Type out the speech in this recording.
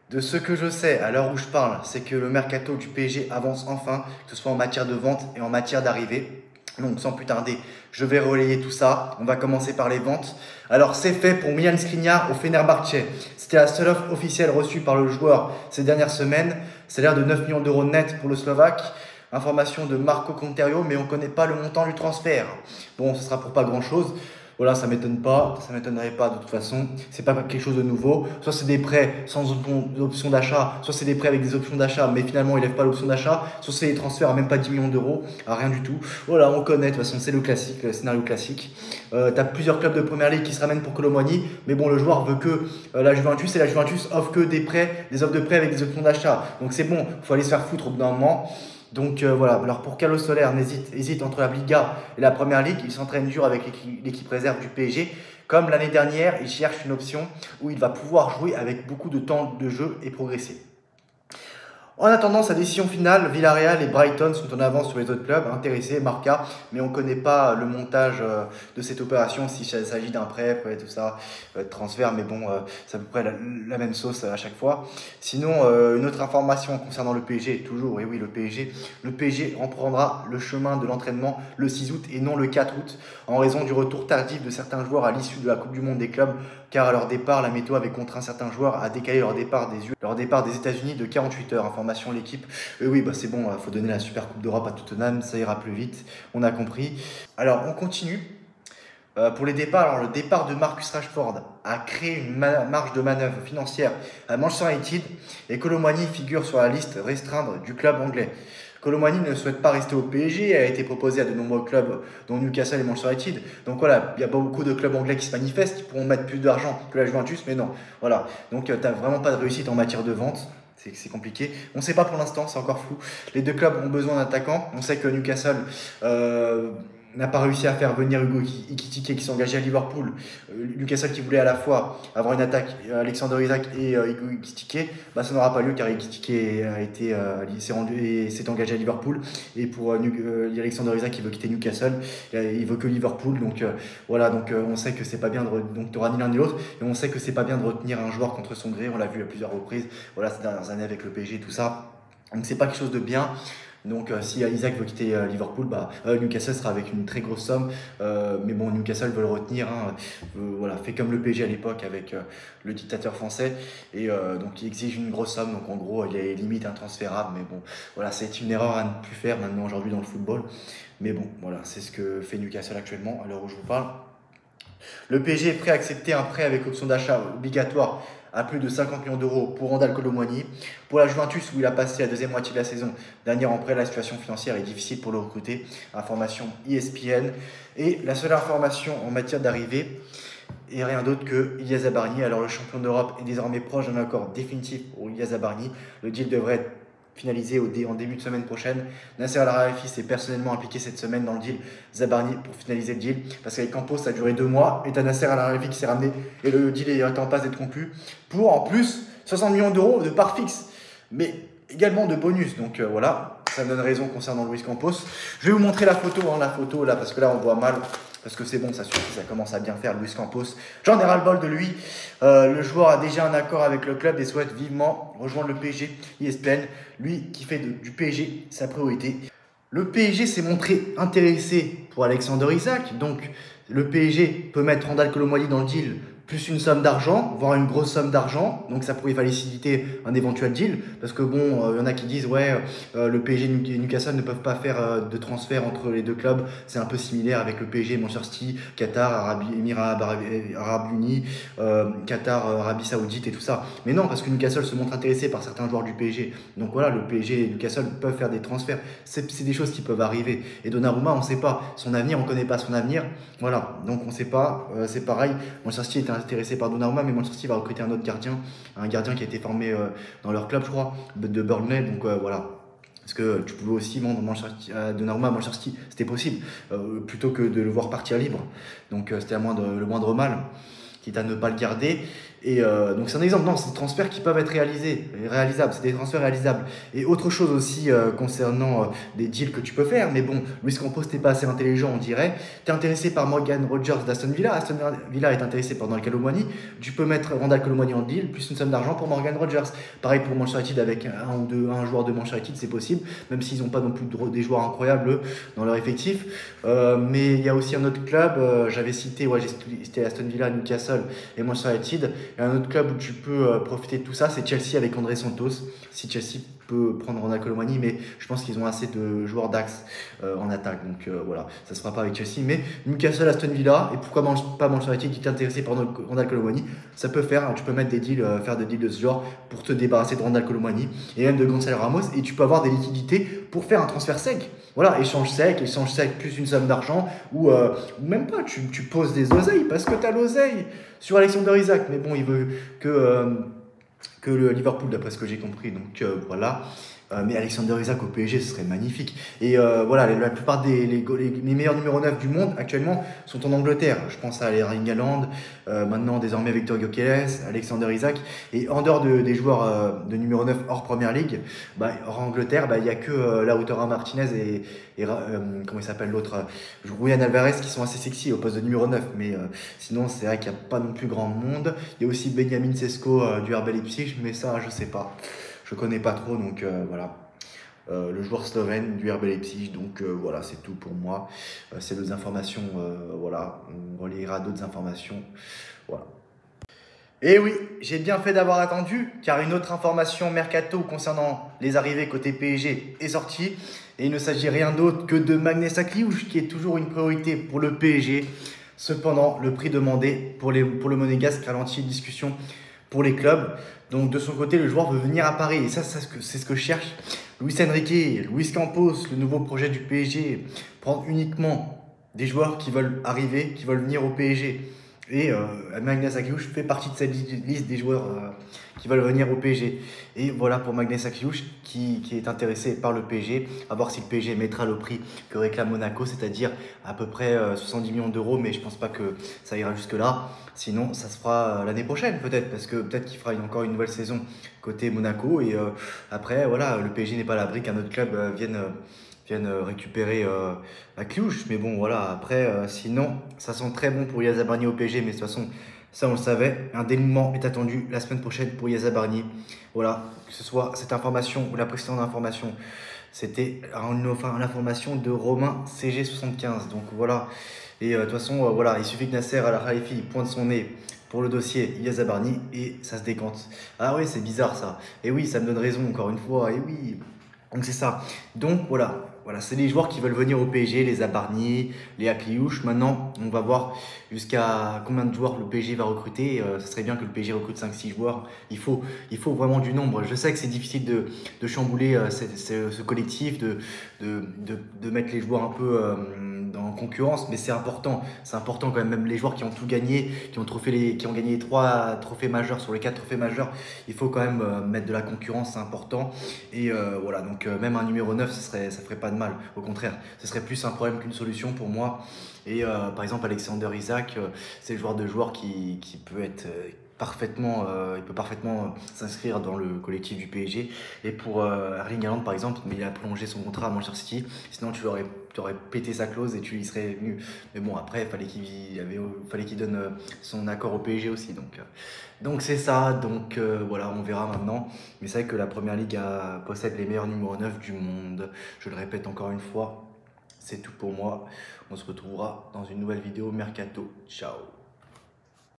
De ce que je sais, à l'heure où je parle, c'est que le mercato du PSG avance enfin, que ce soit en matière de vente et en matière d'arrivée. Donc sans plus tarder, je vais relayer tout ça. On va commencer par les ventes. Alors c'est fait pour Milan Skriniar au Fenerbahçe. C'était la seule offre officielle reçue par le joueur ces dernières semaines. Salaire de 9 millions d'euros net pour le Slovaque. Information de Marco Conterio, mais on ne connaît pas le montant du transfert. Bon, ce sera pour pas grand-chose. Voilà, ça m'étonne pas, ça m'étonnerait pas de toute façon. C'est pas quelque chose de nouveau. Soit c'est des prêts sans option d'achat, soit c'est des prêts avec des options d'achat, mais finalement ils lèvent pas l'option d'achat. Soit c'est des transferts à même pas 10 millions d'euros, à rien du tout. Voilà, on connaît, de toute façon c'est le classique, le scénario classique. T'as plusieurs clubs de première ligue qui se ramènent pour Kolo Muani, mais bon, le joueur veut que la Juventus, et la Juventus offre que des prêts, des offres de prêts avec des options d'achat. Donc c'est bon, faut aller se faire foutre au bout d'un moment. Donc voilà, alors pour Carlos Soler, hésite entre la Liga et la Première Ligue. Il s'entraîne dur avec l'équipe réserve du PSG. Comme l'année dernière, il cherche une option où il va pouvoir jouer avec beaucoup de temps de jeu et progresser. En attendant sa décision finale, Villarreal et Brighton sont en avance sur les autres clubs intéressés, Marca, mais on ne connaît pas le montage de cette opération, s'il s'agit d'un prêt, tout ça, transfert, mais bon, c'est à peu près la même sauce à chaque fois. Sinon, une autre information concernant le PSG, toujours, et oui, le PSG reprendra le chemin de l'entraînement le 6 août et non le 4 août, en raison du retour tardif de certains joueurs à l'issue de la Coupe du Monde des clubs, car à leur départ, la météo avait contraint certains joueurs à décaler leur départ des États-Unis de 48 heures. Information l'équipe. Oui, bah c'est bon, il faut donner la Super Coupe d'Europe à Tottenham, ça ira plus vite, on a compris. Alors, on continue. Pour les départs, alors le départ de Marcus Rashford a créé une marge de manœuvre financière à Manchester United et Kolo Muani figure sur la liste restreinte du club anglais. Kolo Muani ne souhaite pas rester au PSG et a été proposé à de nombreux clubs, dont Newcastle et Manchester United. Donc voilà, il n'y a pas beaucoup de clubs anglais qui se manifestent, qui pourront mettre plus d'argent que la Juventus, mais non. Voilà, donc tu n'as vraiment pas de réussite en matière de vente. C'est compliqué. On ne sait pas pour l'instant, c'est encore flou. Les deux clubs ont besoin d'attaquants. On sait que Newcastle n'a pas réussi à faire venir Hugo Ekitike qui s'est engagé à Liverpool. Newcastle qui voulait à la fois avoir une attaque, Alexander Isak et Hugo Ekitike, bah, ça n'aura pas lieu car Ekitike s'est engagé à Liverpool. Et pour Alexander Isak qui veut quitter Newcastle, il veut que Liverpool. Donc voilà, donc on sait que c'est pas bien donc tu n'auras ni l'un ni l'autre. Et on sait que c'est pas bien de retenir un joueur contre son gré. On l'a vu à plusieurs reprises. Voilà, ces dernières années avec le PSG, tout ça. Donc c'est pas quelque chose de bien. Donc si Isaac veut quitter Liverpool, Newcastle sera avec une très grosse somme. Mais bon, Newcastle veut le retenir. Voilà, fait comme le PSG à l'époque avec le dictateur français. Et donc il exige une grosse somme. Donc en gros, il est limite intransférable. Mais bon, voilà, c'est une erreur à ne plus faire maintenant aujourd'hui dans le football. Mais bon, voilà, c'est ce que fait Newcastle actuellement à l'heure où je vous parle. Le PSG est prêt à accepter un prêt avec option d'achat obligatoire à plus de 50 millions d'euros pour Randal Kolo Muani. Pour la Juventus, où il a passé la deuxième moitié de la saison, dernière en prêt, la situation financière est difficile pour le recruter. Information ESPN. Et la seule information en matière d'arrivée est rien d'autre que Ilia Zabarni. Alors le champion d'Europe est désormais proche d'un accord définitif pour Ilia Zabarni. Le deal devrait être finalisé en début de semaine prochaine. Nasser Al-Khelaifi s'est personnellement impliqué cette semaine dans le deal Zabarni pour finaliser le deal, parce qu'avec Campos ça a duré 2 mois et t'as Nasser Al-Khelaifi qui s'est ramené et le deal est en passe d'être conclu pour en plus 60 millions d'euros de part fixe, mais également de bonus. Donc voilà, ça me donne raison concernant Luis Campos. Je vais vous montrer la photo là, parce que là on voit mal. Parce que c'est bon, ça suffit, ça commence à bien faire. Luis Campos, j'en ai ras-le-bol de lui. Le joueur a déjà un accord avec le club et souhaite vivement rejoindre le PSG. ESPN, lui qui fait du PSG sa priorité. Le PSG s'est montré intéressé pour Alexander Isak. Donc le PSG peut mettre Randal Kolo Muani dans le deal, plus une somme d'argent, voire une grosse somme d'argent. Donc ça pourrait faciliter un éventuel deal. Parce que bon, y en a qui disent, ouais, le PSG et Newcastle ne peuvent pas faire de transfert entre les deux clubs. C'est un peu similaire avec le PSG, Manchester City, Qatar, Émirats Arabes Unis, Qatar, Arabie Saoudite et tout ça. Mais non, parce que Newcastle se montre intéressé par certains joueurs du PSG. Donc voilà, le PSG et Newcastle peuvent faire des transferts. C'est des choses qui peuvent arriver. Et Donnarumma, on ne sait pas. Son avenir, on ne connaît pas son avenir. Voilà, donc on ne sait pas. C'est pareil. Manchester City est intéressé par Donnarumma, mais Manchester City va recruter un autre gardien, un gardien qui a été formé dans leur club, je crois, de Burnley. Donc voilà. Parce que tu pouvais aussi vendre Donnarumma à Manchester City, c'était possible, plutôt que de le voir partir libre. Donc c'était le moindre mal, quitte à ne pas le garder. Et donc c'est un exemple, non, c'est des transferts qui peuvent être réalisables, c'est des transferts réalisables. Et autre chose aussi concernant des deals que tu peux faire, mais bon, Luis Campos t'es pas assez intelligent, on dirait. Tu es intéressé par Morgan Rogers d'Aston Villa, Aston Villa est intéressé par Randal Colomwani, tu peux mettre Randal Colomwani en deal, plus une somme d'argent pour Morgan Rogers. Pareil pour Manchester United avec un joueur de Manchester United, c'est possible, même s'ils n'ont pas non plus des joueurs incroyables eux, dans leur effectif. Mais il y a aussi un autre club, j'avais cité, ouais, j'ai cité Aston Villa, Newcastle et Manchester United. Et un autre club où tu peux profiter de tout ça, c'est Chelsea avec André Santos. Si Chelsea peut prendre Randal Colomwani, mais je pense qu'ils ont assez de joueurs d'axe en attaque. Donc voilà, ça ne se fera pas avec Chelsea. Mais Newcastle, Aston Villa, et pourquoi pas Manchester United qui est intéressé par Randal Colomwani, ça peut faire, tu peux mettre des deals, faire des deals de ce genre pour te débarrasser de Randal Colomwani et même de Gonzalo Ramos, et tu peux avoir des liquidités pour faire un transfert sec. Voilà, échange sec plus une somme d'argent, ou même pas, tu poses des oseilles parce que tu as l'oseille sur Alexander Isak. Mais bon, il veut que le Liverpool, d'après ce que j'ai compris. Donc voilà. Mais Alexander Isak au PSG, ce serait magnifique. Et voilà, la plupart les meilleurs numéro 9 du monde actuellement sont en Angleterre. Je pense à Erling Haaland, maintenant désormais Victor Gyökeres, Alexander Isak. Et en dehors des joueurs de numéro 9 hors Première Ligue, hors Angleterre, il n'y a que Lautaro Martinez et comment il s'appelle l'autre, Julian Alvarez, qui sont assez sexy au poste de numéro 9. Mais sinon, c'est vrai qu'il n'y a pas non plus grand monde. Il y a aussi Benjamin Sesko du RB Leipzig, mais ça, je sais pas. Je connais pas trop, donc voilà. Le joueur slovène du RB Leipzig, donc voilà, c'est tout pour moi. C'est d'autres informations, voilà, on reliera d'autres informations, voilà. Et oui, j'ai bien fait d'avoir attendu, car une autre information mercato concernant les arrivées côté PSG est sortie, et il ne s'agit rien d'autre que de Magnus Akliouche, qui est toujours une priorité pour le PSG. Cependant, le prix demandé pour le Monégasque ralentit une discussion pour les clubs. Donc de son côté, le joueur veut venir à Paris. Et ça, c'est ce que cherche Luis Enrique, Luis Campos, le nouveau projet du PSG. Prendre uniquement des joueurs qui veulent arriver, qui veulent venir au PSG. Et Magnus Akliouche fait partie de cette liste des joueurs qui veulent venir au PSG. Et voilà pour Magnus Akliouche qui est intéressé par le PSG. À voir si le PSG mettra le prix que réclame Monaco, c'est-à-dire à peu près 70 millions d'euros. Mais je pense pas que ça ira jusque-là. Sinon, ça se fera l'année prochaine peut-être, parce que peut-être qu'il fera encore une nouvelle saison côté Monaco. Et après, voilà, le PSG n'est pas à l'abri qu'un autre club vienne récupérer Akliouche. Mais bon, voilà, après, sinon, ça sent très bon pour Yaya Barnier au PSG, mais de toute façon, ça on le savait. Un dénouement est attendu la semaine prochaine pour Yaya Barnier. Voilà, que ce soit cette information ou la précédente information, c'était l'information de Romain CG75. Donc voilà, et de toute façon, voilà, il suffit que Nasser Al-Khelaifi pointe son nez pour le dossier Yaya Barnier et ça se décante. Ah oui, c'est bizarre ça. Et oui, ça me donne raison encore une fois. Et oui, donc c'est ça. Donc voilà, c'est les joueurs qui veulent venir au PSG, les Abarni, les Akliouche. Maintenant, on va voir jusqu'à combien de joueurs le PSG va recruter. Ce serait bien que le PSG recrute 5-6 joueurs. Il faut vraiment du nombre. Je sais que c'est difficile de chambouler ce collectif, de mettre les joueurs un peu en concurrence, mais c'est important. C'est important quand même. Même les joueurs qui ont tout gagné, qui ont gagné 3 trophées majeurs sur les 4 trophées majeurs, il faut quand même mettre de la concurrence, c'est important. Et voilà, donc même un numéro 9, ça ferait pas de mal. Au contraire, ce serait plus un problème qu'une solution pour moi. Et par exemple, Alexander Isak, c'est le joueur qui peut être il peut parfaitement s'inscrire dans le collectif du PSG. Et pour Erling Haaland par exemple, mais il a prolongé son contrat à Manchester City, sinon tu aurais pété sa clause et tu y serais venu. Mais bon, après, il fallait qu'il donne son accord au PSG aussi. Donc c'est ça, donc voilà, on verra maintenant. Mais c'est vrai que la Première Ligue possède les meilleurs numéros 9 du monde. Je le répète encore une fois, c'est tout pour moi. On se retrouvera dans une nouvelle vidéo Mercato. Ciao.